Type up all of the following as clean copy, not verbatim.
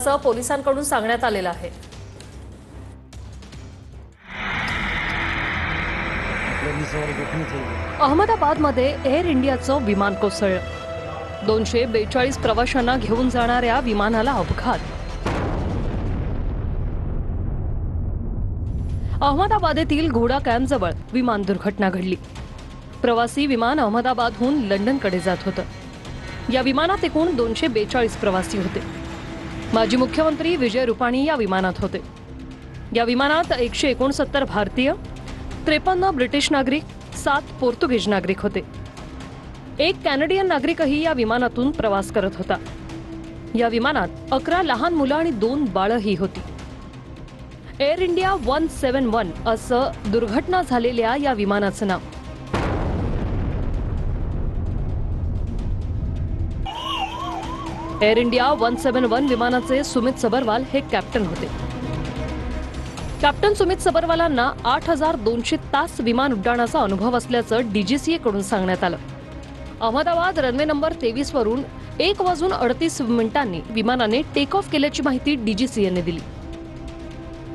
असं पोलिसांकडून सांगण्यात आलेलं आहे। अहमदाबादमध्ये एअर इंडियाचं विमान कोसळलं। 242 प्रवाशांना घेऊन जाणाऱ्या विमानाला अपघात। अहमदाबाद येथील घोडा कॅम्पजवळ विमान दुर्घटना घडली। प्रवासी विमान अहमदाबादहून लंडनकडे जात होतं। या विमानात एकूण 242 प्रवासी होते। माजी मुख्यमंत्री विजय रुपाणी या विमानात होते। या विमानात 169 भारतीय, 53 ब्रिटिश नागरिक, 7 पोर्तुगीज नागरिक होते। एक कॅनडियन नागरिकही या विमानातून प्रवास करत होता। या विमानात 11 लहान मुलं आणि 2 बाळंही होती। एअर इंडिया 171 असं दुर्घटना झालेल्या या विमानाचं नाव। एअर इंडिया 171 विमानाचे सुमित सबरवाल हे कॅप्टन होते। कॅप्टन सुमित सबरवालांना 8200 तास विमान उड्डाणाचा अनुभव असल्याचं डीजीसीए कडून सांगण्यात आलं। अहमदाबाद रनवे नंबर 23 वरून 1:38 विमानाने टेक ऑफ केल्याची माहिती डीजीसीएने दिली।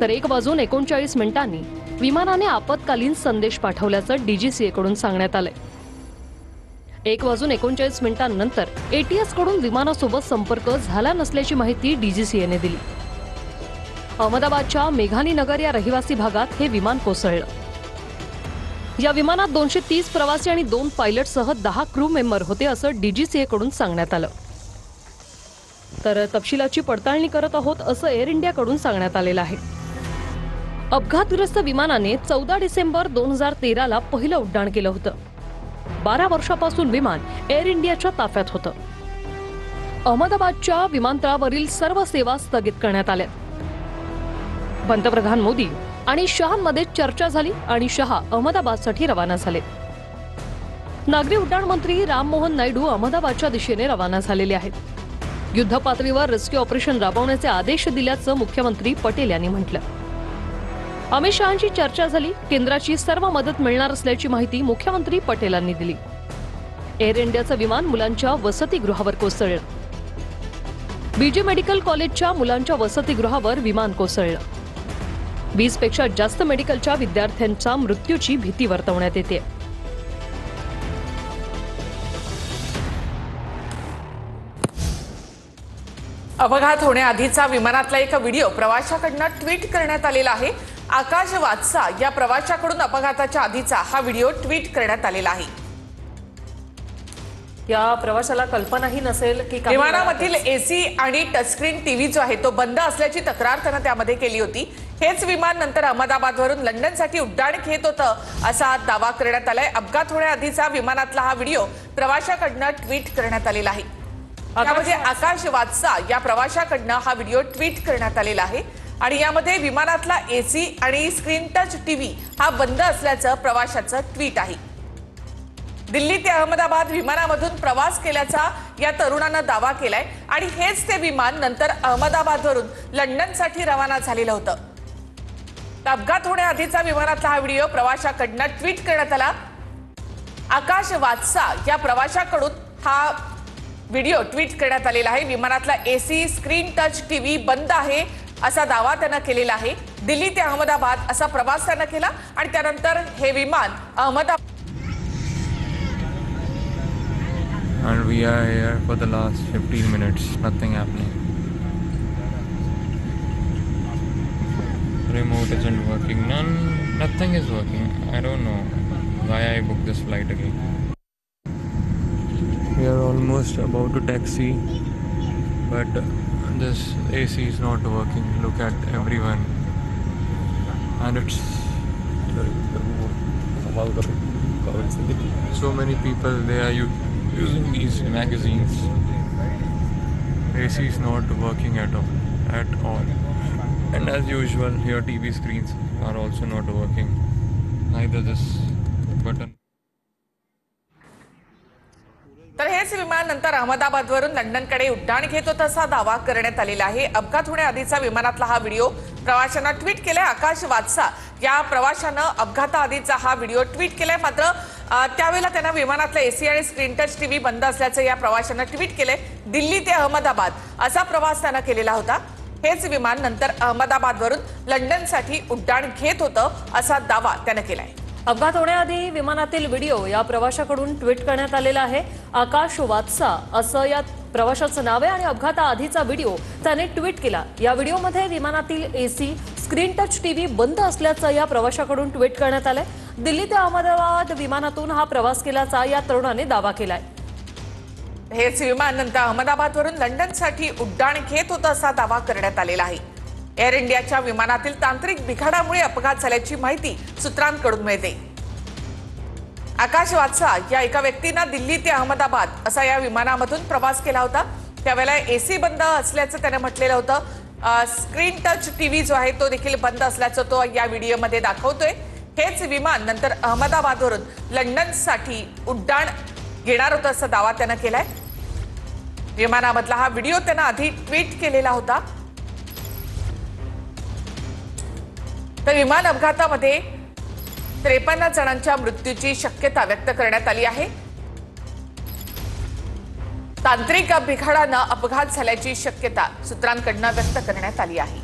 तर 1:39 विमानाने आपत्कालीन संदेश पाठवल्याचं डीजीसीए कडून सांगण्यात आलंय। 1:39 नंतर एटीएस कडून विमानासोबत संपर्क झाला नसल्याची माहिती डीजीसीएने दिली। अहमदाबादच्या मेघानी नगर या रहिवासी भागात हे विमान कोसळलं। या विमानात 230 प्रवासी आणि 2 पायलटसह 10 क्रू मेंबर होते असं डीजीसीए कडून सांगण्यात आलं। तर तपशिलाची पडताळणी करत आहोत असं एअर इंडियाकडून सांगण्यात आलेलं आहे। अपघातग्रस्त विमानाने 14 डिसेंबर 2013 ला पहिलं उड्डाण केलं होतं। 12 वर्षापासून विमान एअर इंडियाच्या ताफ्यात होतं। अहमदाबादच्या विमानतळावरील सर्व सेवा स्थगित करण्यात आल्या। पंतप्रधान मोदी आणि शहांमध्ये चर्चा झाली आणि शहा अहमदाबादसाठी रवाना झाले। नागरी उड्डाण मंत्री राममोहन नायडू अहमदाबादच्या दिशेने रवाना झालेले आहेत। युद्ध पातळीवर रेस्क्यू ऑपरेशन राबवण्याचे आदेश दिल्याचं मुख्यमंत्री पटेल यांनी म्हटलं। अमित शहांची चर्चा झाली। केंद्राची सर्व मदत मिळणार असल्याची माहिती मुख्यमंत्री पटेलांनी दिली। एअर इंडियाचं विमान मुलांच्या वसतिगृहावर कोसळलं। बीजे मेडिकल कॉलेजच्या मुलांच्या वसतिगृहावर विमान कोसळलं। 20 पेक्षा जास्त मेडिकलच्या विद्यार्थ्यांच्या मृत्यूची भीती वर्तवण्यात येते। अपघात होण्याआधीचा विमानातला एक व्हिडिओ प्रवाशाकडून ट्विट करण्यात आलेला आहे। आकाश वात्सा या प्रवाशाकडून अपघाताच्या आधीचा हा व्हिडिओ ट्विट करण्यात आलेला आहे। या प्रवाशाला कल्पनाही नसेल की विमानामधील एसी आणि टचस्क्रीन टीव्ही जो आहे तो बंद असल्याची तक्रार त्यानं त्यामध्ये केली होती। हेच विमान नंतर अहमदाबादवरून लंडनसाठी उड्डाण घेत होतं असा दावा करण्यात आलाय। अपघात होण्याआधीचा विमानातला हा व्हिडिओ प्रवाशाकडून ट्विट करण्यात आलेला आहे। यामध्ये आकाश वात्सा या प्रवाशाकडनं हा व्हिडिओ ट्विट करण्यात आलेला आहे आणि यामध्ये विमानातला एसी आणि स्क्रीन टच टीव्ही हा बंद असल्याचं प्रवाशाचं ट्विट आहे। दिल्ली ते अहमदाबाद विमानामधून प्रवास केल्याचा या तरुणानं दावा केलाय आणि हेच ते विमान नंतर अहमदाबादवरून लंडनसाठी रवाना झालेलं होतं। अपघात होण्याआधीचा विमानातला हा व्हिडिओ प्रवाशाकडनं ट्विट करण्यात आला। आकाश वात्सा या प्रवाशाकडून हा व्हिडिओ ट्विट करण्यात आलेला आहे। विमानातला एसी स्क्रीन टच टीव्ही बंद आहे असा दावा त्यानं केलेला आहे। दिल्ली ते अहमदाबाद असा प्रवास त्यानं केला आणि त्यानंतर हे विमान Ahmedabad And we are here for the last 15 minutes, nothing happening. Remote isn't working, nothing is working. I don't know why I booked this flight again. We are almost about to taxi, but this AC is not working. Look at everyone, and it's so many people, they are using these magazines. AC is not working at all. And as usual, here TV screens are also not working. Neither this button. तर हेच विमान नंतर अहमदाबादवरून लंडनकडे उड्डाण घेत होतं असा दावा करण्यात आलेला आहे। अपघात होण्याआधीचा विमानातला हा व्हिडिओ प्रवाशानं ट्विट केलाय। आकाश वात्सा या प्रवाशानं अपघाताआधीचा हा व्हिडिओ ट्विट केलाय। मात्र त्यावेळेला त्यांना विमानातला एसी आणि स्क्रीन टच टीव्ही बंद असल्याचं या प्रवाशानं ट्विट केलंय। दिल्ली ते अहमदाबाद असा प्रवास त्यानं केलेला होता। हेच विमान नंतर अहमदाबादवरून लंडनसाठी उड्डाण घेत होतं असा दावा त्यानं केलाय. अपघात होण्याआधी विमानातील व्हिडिओ या प्रवाशाकडून ट्विट करण्यात आलेला आहे. आकाश वात्सा असं या प्रवाशाचं नाव आहे आणि अपघाताआधीचा व्हिडिओ त्याने ट्विट केला. या व्हिडिओमध्ये विमानातील एसी, स्क्रीन टच टीव्ही बंद असल्याचं या प्रवाशाकडून ट्विट करण्यात आलंय. दिल्ली ते अहमदाबाद विमानातून हा प्रवास केल्याचा या तरुणाने दावा केलाय. हेच विमान नंतर अहमदाबादवरून लंडनसाठी उड्डाण घेत होतं असा दावा करण्यात आलेला आहे. एअर इंडियाच्या विमानातील तांत्रिक बिघाडामुळे अपघात झाल्याची माहिती सूत्रांकडून मिळते. आकाश वात्सा या एका व्यक्तीनं दिल्ली ते अहमदाबाद असा या विमानामधून प्रवास केला होता. त्यावेळेला एसी बंद असल्याचं त्याने म्हटलेलं होतं. स्क्रीन टच टीव्ही जो आहे तो देखील बंद असल्याचं तो या व्हिडिओमध्ये दाखवतोय. हेच विमान नंतर अहमदाबादवरून लंडनसाठी उड्डाण घेणार होतं असा दावा त्यानं केलाय. विमानामधला हा व्हिडिओ त्यानं आधी ट्विट केलेला होता. तर विमान अपघातामध्ये 53 जणांच्या मृत्यूची शक्यता व्यक्त करण्यात आली आहे. तांत्रिक बिघाडानं अपघात झाल्याची शक्यता सूत्रांकडून व्यक्त करण्यात आली आहे.